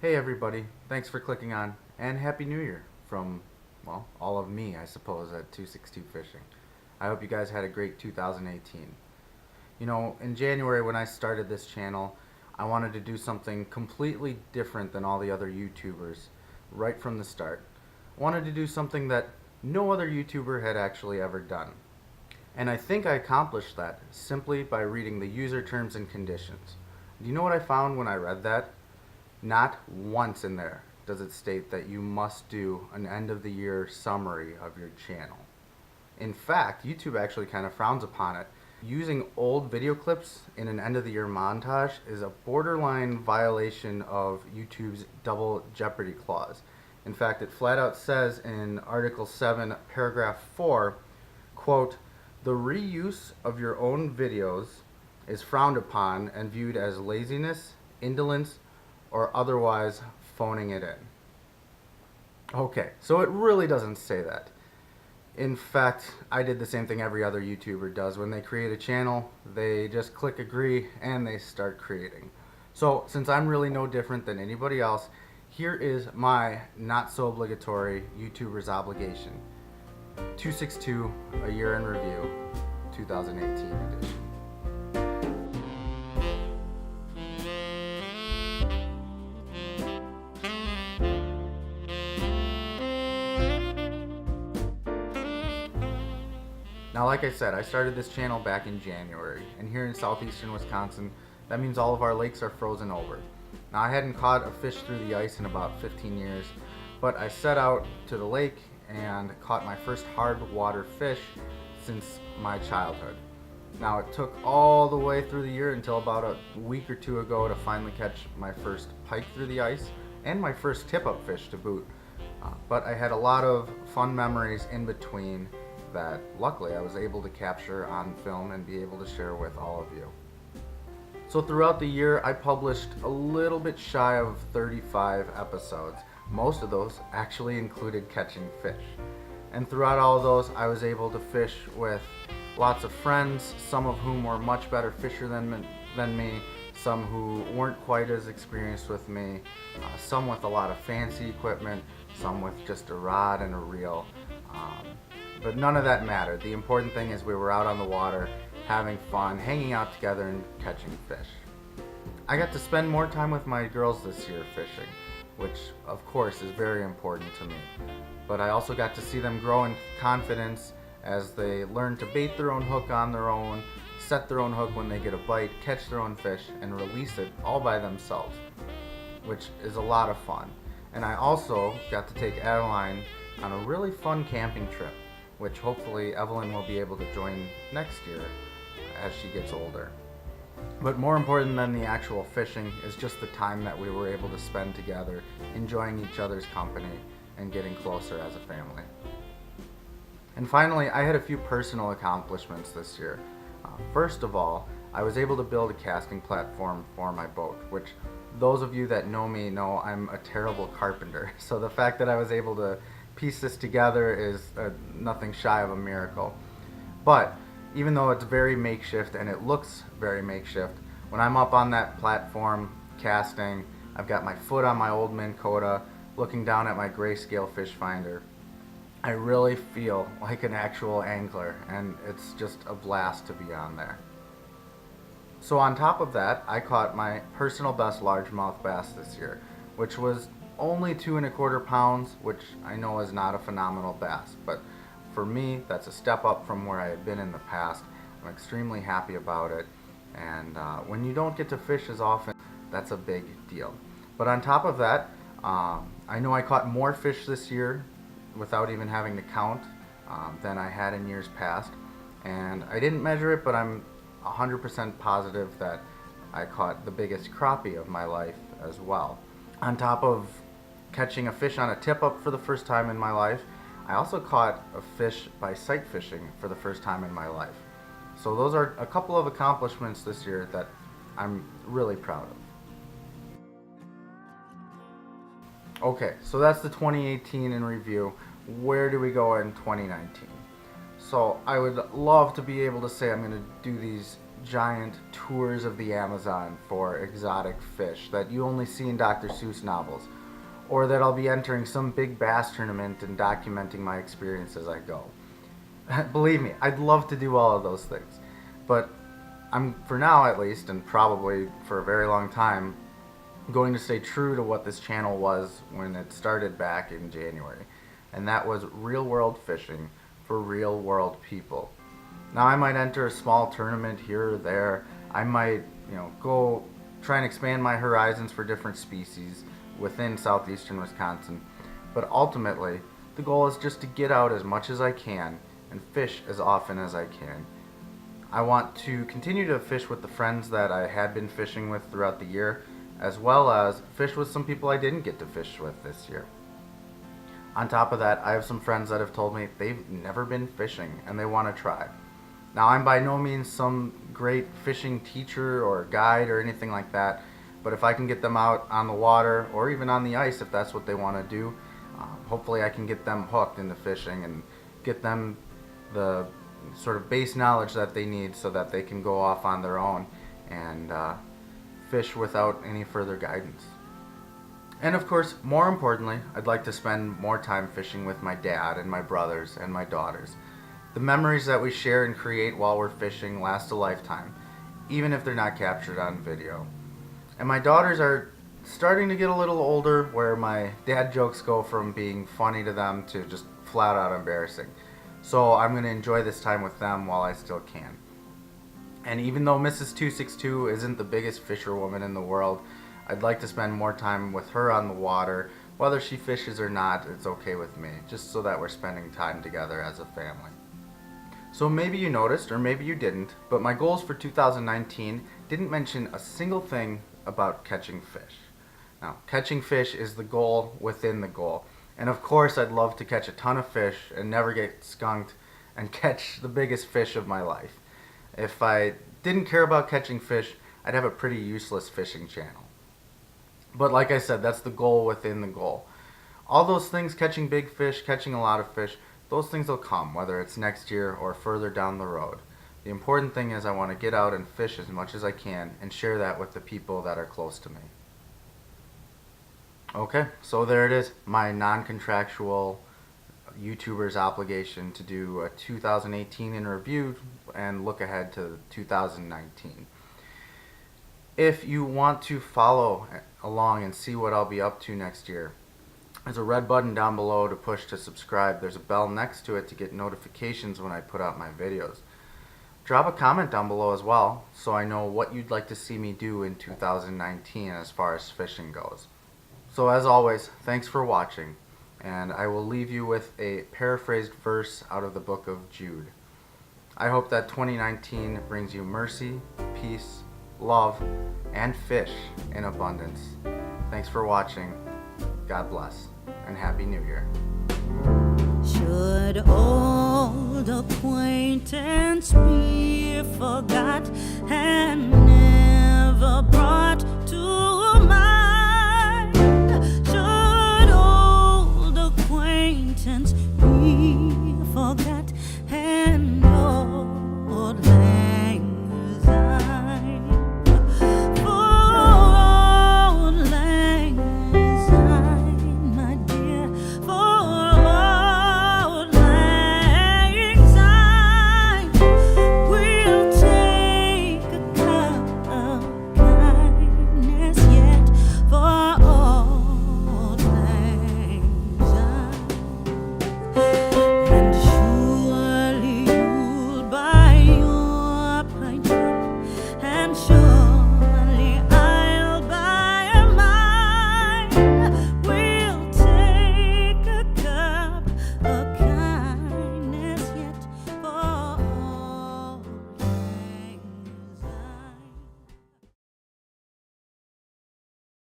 Hey everybody, thanks for clicking on, and Happy New Year from, well, all of me, I suppose, at 262 Fishing. I hope you guys had a great 2018. You know, in January when I started this channel, I wanted to do something completely different than all the other YouTubers right from the start. I wanted to do something that no other YouTuber had actually ever done. And I think I accomplished that simply by reading the user terms and conditions. Do you know what I found when I read that? Not once in there does it state that you must do an end of the year summary of your channel. In fact, YouTube actually kind of frowns upon it. Using old video clips in an end of the year montage is a borderline violation of YouTube's double jeopardy clause. In fact, it flat out says in Article 7, paragraph 4, quote, "The reuse of your own videos is frowned upon and viewed as laziness, indolence, or otherwise phoning it in." Okay, so it really doesn't say that. In fact, I did the same thing every other YouTuber does. When they create a channel, they just click agree and they start creating. So since I'm really no different than anybody else, here is my not so obligatory YouTuber's obligation. 262, A Year in Review, 2018 edition. Now, like I said, I started this channel back in January, and here in southeastern Wisconsin, that means all of our lakes are frozen over. Now, I hadn't caught a fish through the ice in about 15 years, but I set out to the lake and caught my first hard water fish since my childhood. Now, it took all the way through the year until about a week or two ago to finally catch my first pike through the ice, and my first tip-up fish to boot. But I had a lot of fun memories in between that luckily I was able to capture on film and be able to share with all of you. So throughout the year, I published a little bit shy of 35 episodes. Most of those actually included catching fish. And throughout all of those, I was able to fish with lots of friends, some of whom were much better fishermen than me, some who weren't quite as experienced with me, some with a lot of fancy equipment, some with just a rod and a reel. But none of that mattered. The important thing is we were out on the water, having fun, hanging out together and catching fish. I got to spend more time with my girls this year fishing, which of course is very important to me. But I also got to see them grow in confidence as they learn to bait their own hook on their own, set their own hook when they get a bite, catch their own fish, and release it all by themselves, which is a lot of fun. And I also got to take Adeline on a really fun camping trip, which hopefully Evelyn will be able to join next year as she gets older. But more important than the actual fishing is just the time that we were able to spend together, enjoying each other's company and getting closer as a family. And finally, I had a few personal accomplishments this year. First of all, I was able to build a casting platform for my boat, which those of you that know me know I'm a terrible carpenter. So the fact that I was able to piece this together is nothing shy of a miracle. But even though it's very makeshift and it looks very makeshift, when I'm up on that platform casting, I've got my foot on my old Minn Kota, looking down at my grayscale fish finder, I really feel like an actual angler, and it's just a blast to be on there. So on top of that, I caught my personal best largemouth bass this year, which was only 2¼ pounds, which I know is not a phenomenal bass, but for me, that's a step up from where I had been in the past. I'm extremely happy about it, and when you don't get to fish as often, that's a big deal. But on top of that, I know I caught more fish this year without even having to count than I had in years past, and I didn't measure it, but I'm 100% positive that I caught the biggest crappie of my life as well. On top of catching a fish on a tip-up for the first time in my life, I also caught a fish by sight fishing for the first time in my life. So those are a couple of accomplishments this year that I'm really proud of. Okay, so that's the 2018 in review. Where do we go in 2019? So I would love to be able to say I'm going to do these giant tours of the Amazon for exotic fish that you only see in Dr. Seuss novels, or that I'll be entering some big bass tournament and documenting my experience as I go. Believe me, I'd love to do all of those things, but I'm, for now at least, and probably for a very long time, going to stay true to what this channel was when it started back in January, and that was real world fishing for real world people. Now I might enter a small tournament here or there. I might, go try and expand my horizons for different species within southeastern Wisconsin, but ultimately the goal is just to get out as much as I can and fish as often as I can. I want to continue to fish with the friends that I had been fishing with throughout the year, as well as fish with some people I didn't get to fish with this year. On top of that, I have some friends that have told me they've never been fishing and they want to try. Now, I'm by no means some great fishing teacher or guide or anything like that, but if I can get them out on the water or even on the ice if that's what they want to do, hopefully I can get them hooked into fishing and get them the sort of base knowledge that they need so that they can go off on their own and fish without any further guidance. And of course, more importantly, I'd like to spend more time fishing with my dad and my brothers and my daughters. The memories that we share and create while we're fishing last a lifetime, even if they're not captured on video. And my daughters are starting to get a little older, where my dad jokes go from being funny to them to just flat out embarrassing. So I'm going to enjoy this time with them while I still can. And even though Mrs. 262 isn't the biggest fisherwoman in the world, I'd like to spend more time with her on the water. Whether she fishes or not, it's okay with me, just so that we're spending time together as a family. So maybe you noticed, or maybe you didn't, but my goals for 2019 didn't mention a single thing about catching fish. Now, catching fish is the goal within the goal. And of course, I'd love to catch a ton of fish and never get skunked and catch the biggest fish of my life. If I didn't care about catching fish, I'd have a pretty useless fishing channel. But like I said, that's the goal within the goal. All those things, catching big fish, catching a lot of fish, those things will come, whether it's next year or further down the road. The important thing is I want to get out and fish as much as I can and share that with the people that are close to me. Okay, so there it is, my non-contractual YouTuber's obligation to do a 2018 in review and look ahead to 2019. If you want to follow along and see what I'll be up to next year, there's a red button down below to push to subscribe. There's a bell next to it to get notifications when I put out my videos. Drop a comment down below as well so I know what you'd like to see me do in 2019 as far as fishing goes. So as always, thanks for watching, and I will leave you with a paraphrased verse out of the book of Jude. I hope that 2019 brings you mercy, peace, love, and fish in abundance. Thanks for watching. God bless, and Happy New Year. Should old acquaintance be forgot and never brought to